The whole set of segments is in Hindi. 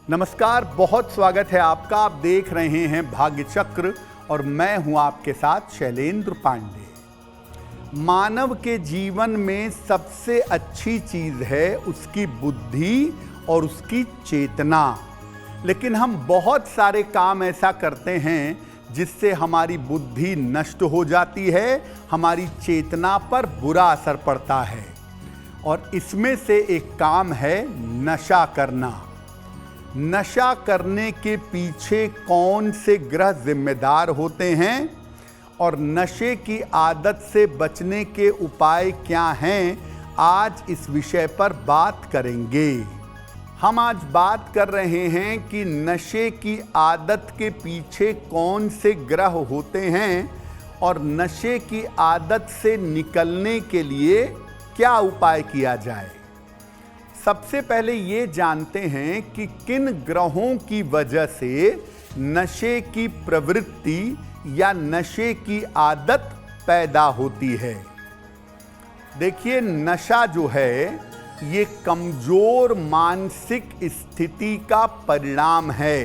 नमस्कार, बहुत स्वागत है आपका। आप देख रहे हैं भाग्य चक्र और मैं हूं आपके साथ शैलेंद्र पांडे। मानव के जीवन में सबसे अच्छी चीज है उसकी बुद्धि और उसकी चेतना, लेकिन हम बहुत सारे काम ऐसा करते हैं जिससे हमारी बुद्धि नष्ट हो जाती है, हमारी चेतना पर बुरा असर पड़ता है। और इसमें से एक काम है नशा करना। नशा करने के पीछे कौन से ग्रह जिम्मेदार होते हैं और नशे की आदत से बचने के उपाय क्या हैं, आज इस विषय पर बात करेंगे। हम आज बात कर रहे हैं कि नशे की आदत के पीछे कौन से ग्रह होते हैं और नशे की आदत से निकलने के लिए क्या उपाय किया जाए। सबसे पहले ये जानते हैं कि किन ग्रहों की वजह से नशे की प्रवृत्ति या नशे की आदत पैदा होती है। देखिए, नशा जो है ये कमजोर मानसिक स्थिति का परिणाम है।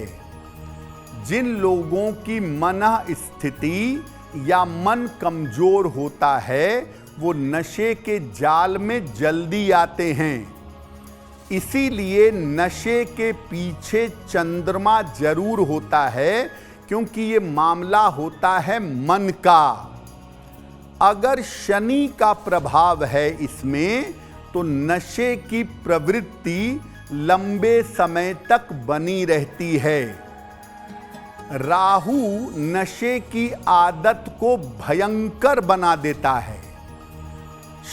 जिन लोगों की मन स्थिति या मन कमजोर होता है वो नशे के जाल में जल्दी आते हैं। इसीलिए नशे के पीछे चंद्रमा जरूर होता है, क्योंकि ये मामला होता है मन का। अगर शनि का प्रभाव है इसमें तो नशे की प्रवृत्ति लंबे समय तक बनी रहती है। राहु नशे की आदत को भयंकर बना देता है।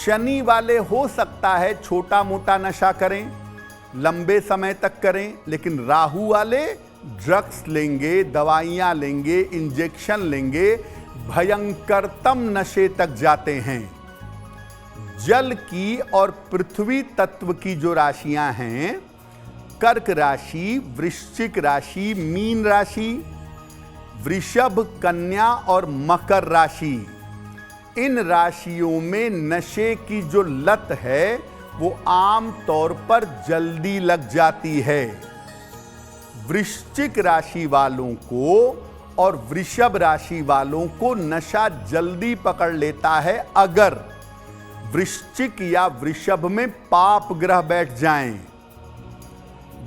शनि वाले हो सकता है छोटा मोटा नशा करें, लंबे समय तक करें, लेकिन राहु वाले ड्रग्स लेंगे, दवाइयां लेंगे, इंजेक्शन लेंगे, भयंकरतम नशे तक जाते हैं। जल की और पृथ्वी तत्व की जो राशियां हैं, कर्क राशि, वृश्चिक राशि, मीन राशि, वृषभ, कन्या और मकर राशि, इन राशियों में नशे की जो लत है वो आम तौर पर जल्दी लग जाती है। वृश्चिक राशि वालों को और वृषभ राशि वालों को नशा जल्दी पकड़ लेता है अगर वृश्चिक या वृषभ में पाप ग्रह बैठ जाएं।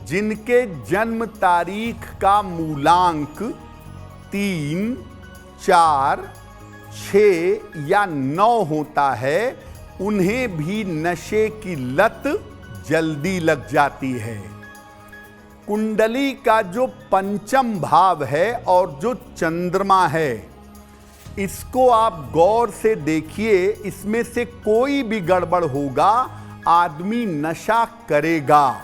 जिनके जन्म तारीख का मूलांक 3, 4, 6 या 9 होता है, उन्हें भी नशे की लत जल्दी लग जाती है। कुंडली का जो पंचम भाव है और जो चंद्रमा है, इसको आप गौर से देखिए। इसमें से कोई भी गड़बड़ होगा, आदमी नशा करेगा।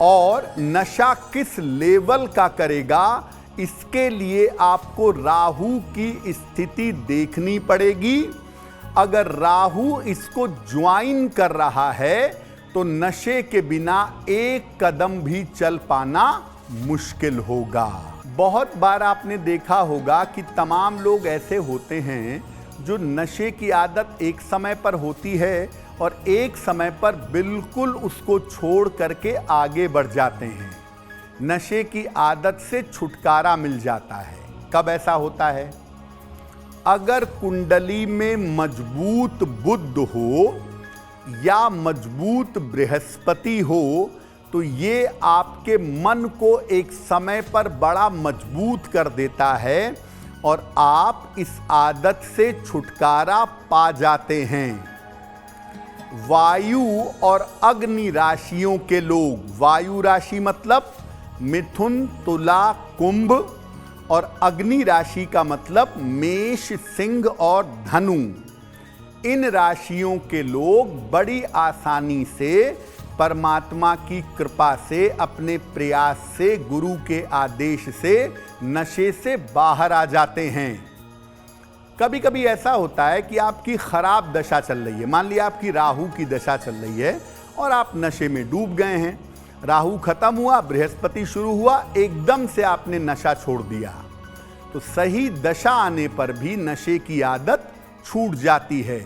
और नशा किस लेवल का करेगा, इसके लिए आपको राहु की स्थिति देखनी पड़ेगी। अगर राहु इसको ज्वाइन कर रहा है तो नशे के बिना एक कदम भी चल पाना मुश्किल होगा। बहुत बार आपने देखा होगा कि तमाम लोग ऐसे होते हैं जो नशे की आदत एक समय पर होती है और एक समय पर बिल्कुल उसको छोड़ करके आगे बढ़ जाते हैं। नशे की आदत से छुटकारा मिल जाता है। कब ऐसा होता है? अगर कुंडली में मजबूत बुध हो या मजबूत बृहस्पति हो तो ये आपके मन को एक समय पर बड़ा मजबूत कर देता है और आप इस आदत से छुटकारा पा जाते हैं। वायु और अग्नि राशियों के लोग, वायु राशि मतलब मिथुन, तुला, कुंभ, और अग्नि राशि का मतलब मेष, सिंह और धनु, इन राशियों के लोग बड़ी आसानी से परमात्मा की कृपा से, अपने प्रयास से, गुरु के आदेश से नशे से बाहर आ जाते हैं। कभी कभी ऐसा होता है कि आपकी खराब दशा चल रही है, मान लिया आपकी राहु की दशा चल रही है और आप नशे में डूब गए हैं। राहु खत्म हुआ, बृहस्पति शुरू हुआ, एकदम से आपने नशा छोड़ दिया तो सही दशा आने पर भी नशे की आदत छूट जाती है।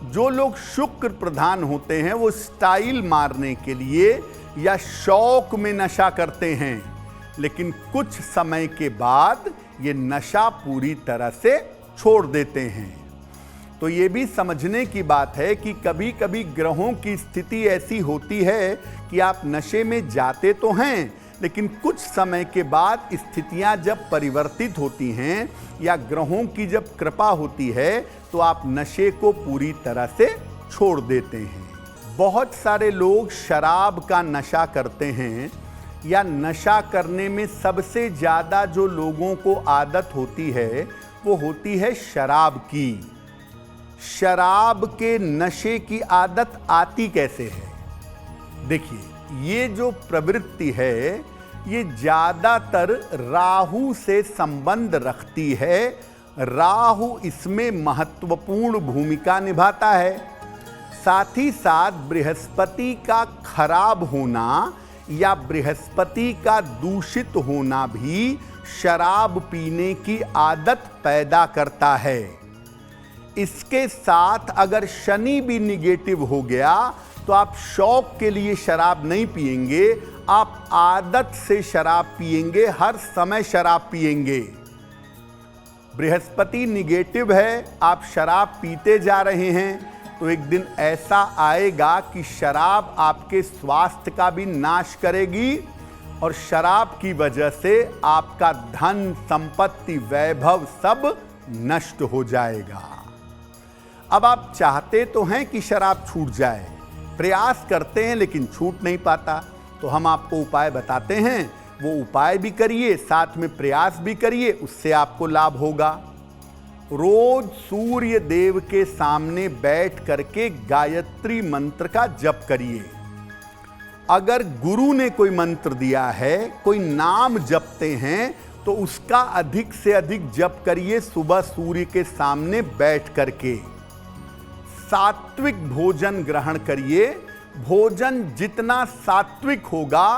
जो लोग शुक्र प्रधान होते हैं वो स्टाइल मारने के लिए या शौक में नशा करते हैं, लेकिन कुछ समय के बाद ये नशा पूरी तरह से छोड़ देते हैं। तो ये भी समझने की बात है कि कभी कभी ग्रहों की स्थिति ऐसी होती है कि आप नशे में जाते तो हैं, लेकिन कुछ समय के बाद स्थितियां जब परिवर्तित होती हैं या ग्रहों की जब कृपा होती है तो आप नशे को पूरी तरह से छोड़ देते हैं। बहुत सारे लोग शराब का नशा करते हैं, या नशा करने में सबसे ज़्यादा जो लोगों को आदत होती है वो होती है शराब की। शराब के नशे की आदत आती कैसे है? देखिए, ये जो प्रवृत्ति है ये ज़्यादातर राहु से संबंध रखती है। राहु इसमें महत्वपूर्ण भूमिका निभाता है। साथ ही साथ बृहस्पति का खराब होना या बृहस्पति का दूषित होना भी शराब पीने की आदत पैदा करता है। इसके साथ अगर शनि भी निगेटिव हो गया तो आप शौक के लिए शराब नहीं पिएंगे, आप आदत से शराब पिएंगे, हर समय शराब पिएंगे। बृहस्पति निगेटिव है, आप शराब पीते जा रहे हैं तो एक दिन ऐसा आएगा कि शराब आपके स्वास्थ्य का भी नाश करेगी और शराब की वजह से आपका धन, संपत्ति, वैभव सब नष्ट हो जाएगा। अब आप चाहते तो हैं कि शराब छूट जाए, प्रयास करते हैं लेकिन छूट नहीं पाता, तो हम आपको उपाय बताते हैं, वो उपाय भी करिए, साथ में प्रयास भी करिए, उससे आपको लाभ होगा। रोज सूर्य देव के सामने बैठ करके गायत्री मंत्र का जप करिए। अगर गुरु ने कोई मंत्र दिया है, कोई नाम जपते हैं, तो उसका अधिक से अधिक जप करिए सुबह सूर्य के सामने बैठ करके। सात्विक भोजन ग्रहण करिए। भोजन जितना सात्विक होगा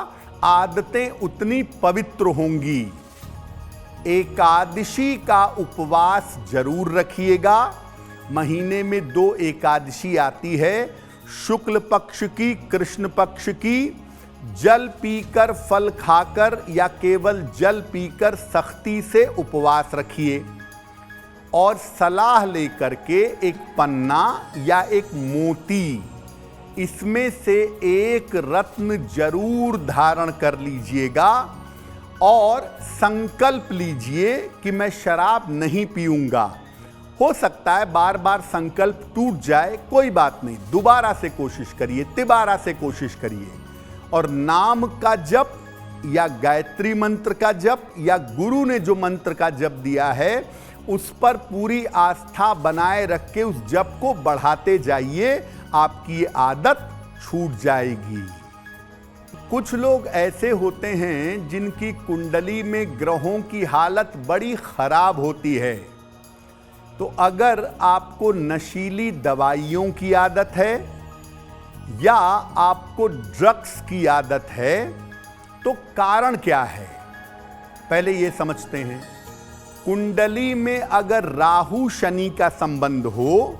आदतें उतनी पवित्र होंगी। एकादशी का उपवास जरूर रखिएगा। महीने में 2 एकादशी आती है, शुक्ल पक्ष की, कृष्ण पक्ष की। जल पीकर, फल खाकर या केवल जल पीकर सख्ती से उपवास रखिए और सलाह लेकर के एक पन्ना या एक मोती, इसमें से एक रत्न जरूर धारण कर लीजिएगा और संकल्प लीजिए कि मैं शराब नहीं पीऊंगा। हो सकता है बार बार संकल्प टूट जाए, कोई बात नहीं, दोबारा से कोशिश करिए, तिबारा से कोशिश करिए और नाम का जप या गायत्री मंत्र का जप या गुरु ने जो मंत्र का जप दिया है उस पर पूरी आस्था बनाए रख के उस जप को बढ़ाते जाइए, आपकी ये आदत छूट जाएगी। कुछ लोग ऐसे होते हैं जिनकी कुंडली में ग्रहों की हालत बड़ी खराब होती है। तो अगर आपको नशीली दवाइयों की आदत है या आपको ड्रग्स की आदत है तो कारण क्या है, पहले ये समझते हैं। कुंडली में अगर राहु शनि का संबंध हो,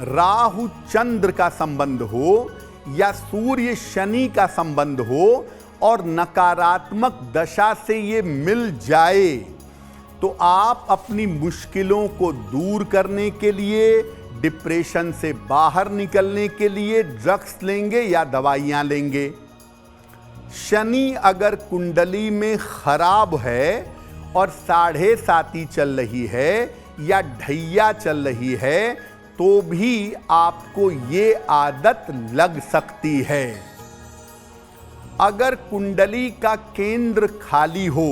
राहु चंद्र का संबंध हो या सूर्य शनि का संबंध हो और नकारात्मक दशा से ये मिल जाए तो आप अपनी मुश्किलों को दूर करने के लिए, डिप्रेशन से बाहर निकलने के लिए ड्रग्स लेंगे या दवाइयां लेंगे। शनि अगर कुंडली में खराब है और 7.5 चल रही है या ढैया चल रही है तो भी आपको ये आदत लग सकती है। अगर कुंडली का केंद्र खाली हो,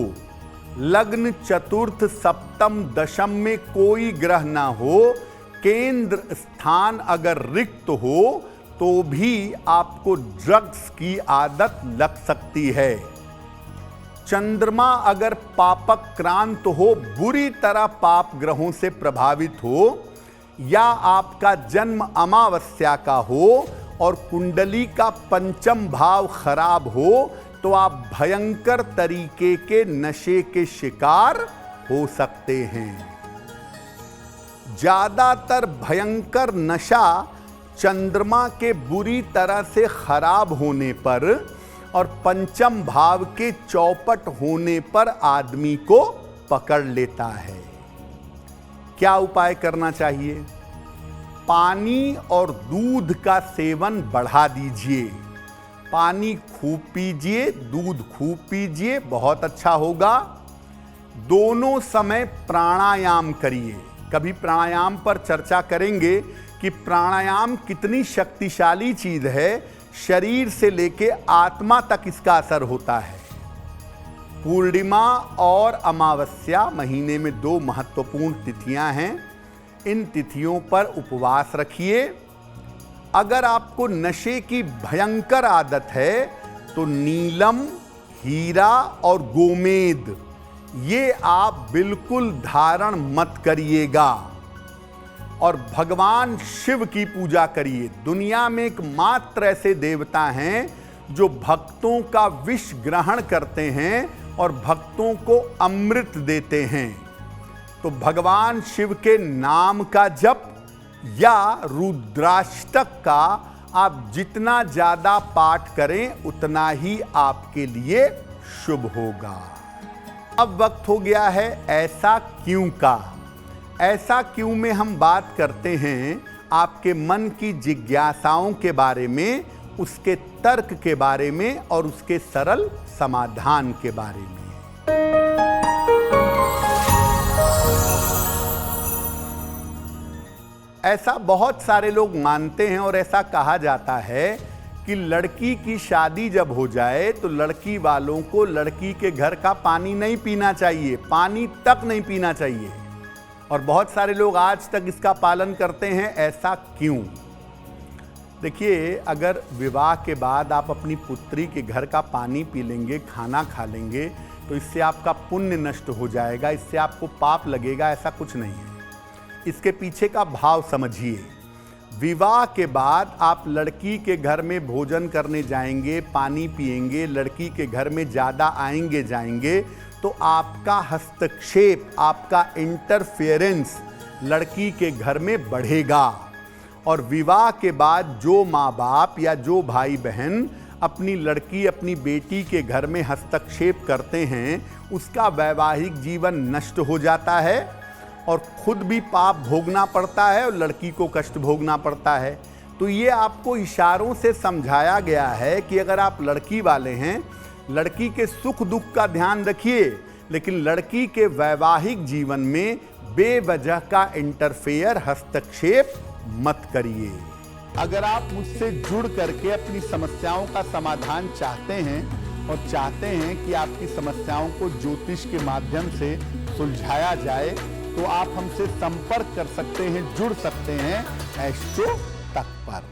लग्न, चतुर्थ, सप्तम, दशम में कोई ग्रह ना हो, केंद्र स्थान अगर रिक्त हो तो भी आपको ड्रग्स की आदत लग सकती है। चंद्रमा अगर पापक्रांत हो, बुरी तरह पाप ग्रहों से प्रभावित हो, या आपका जन्म अमावस्या का हो और कुंडली का पंचम भाव खराब हो तो आप भयंकर तरीके के नशे के शिकार हो सकते हैं। ज्यादातर भयंकर नशा चंद्रमा के बुरी तरह से खराब होने पर और पंचम भाव के चौपट होने पर आदमी को पकड़ लेता है। क्या उपाय करना चाहिए? पानी और दूध का सेवन बढ़ा दीजिए। पानी खूब पीजिए, दूध खूब पीजिए, बहुत अच्छा होगा। दोनों समय प्राणायाम करिए। कभी प्राणायाम पर चर्चा करेंगे कि प्राणायाम कितनी शक्तिशाली चीज है, शरीर से लेके आत्मा तक इसका असर होता है। पूर्णिमा और अमावस्या महीने में 2 महत्वपूर्ण तिथियां हैं। इन तिथियों पर उपवास रखिए। अगर आपको नशे की भयंकर आदत है तो नीलम, हीरा और गोमेद ये आप बिल्कुल धारण मत करिएगा। और भगवान शिव की पूजा करिए। दुनिया में एकमात्र ऐसे देवता हैं जो भक्तों का विष ग्रहण करते हैं और भक्तों को अमृत देते हैं। तो भगवान शिव के नाम का जप या रुद्राष्टक का आप जितना ज्यादा पाठ करें उतना ही आपके लिए शुभ होगा। अब वक्त हो गया है ऐसा क्यों का। ऐसा क्यों में हम बात करते हैं आपके मन की जिज्ञासाओं के बारे में, उसके तर्क के बारे में और उसके सरल समाधान के बारे में। ऐसा बहुत सारे लोग मानते हैं और ऐसा कहा जाता है कि लड़की की शादी जब हो जाए तो लड़की वालों को लड़की के घर का पानी नहीं पीना चाहिए, पानी तक नहीं पीना चाहिए। और बहुत सारे लोग आज तक इसका पालन करते हैं। ऐसा क्यों? देखिए, अगर विवाह के बाद आप अपनी पुत्री के घर का पानी पी लेंगे, खाना खा लेंगे, तो इससे आपका पुण्य नष्ट हो जाएगा, इससे आपको पाप लगेगा, ऐसा कुछ नहीं है। इसके पीछे का भाव समझिए। विवाह के बाद आप लड़की के घर में भोजन करने जाएंगे, पानी पिएंगे, लड़की के घर में ज़्यादा आएंगे जाएंगे, तो आपका हस्तक्षेप, आपका इंटरफेरेंस लड़की के घर में बढ़ेगा। और विवाह के बाद जो माँ बाप या जो भाई बहन अपनी लड़की, अपनी बेटी के घर में हस्तक्षेप करते हैं, उसका वैवाहिक जीवन नष्ट हो जाता है और खुद भी पाप भोगना पड़ता है और लड़की को कष्ट भोगना पड़ता है। तो ये आपको इशारों से समझाया गया है कि अगर आप लड़की वाले हैं, लड़की के सुख दुख का ध्यान रखिए, लेकिन लड़की के वैवाहिक जीवन में बेवजह का इंटरफेयर, हस्तक्षेप मत करिए। अगर आप मुझसे जुड़ करके अपनी समस्याओं का समाधान चाहते हैं और चाहते हैं कि आपकी समस्याओं को ज्योतिष के माध्यम से सुलझाया जाए, तो आप हमसे संपर्क कर सकते हैं, जुड़ सकते हैं एस्ट्रो तक पर।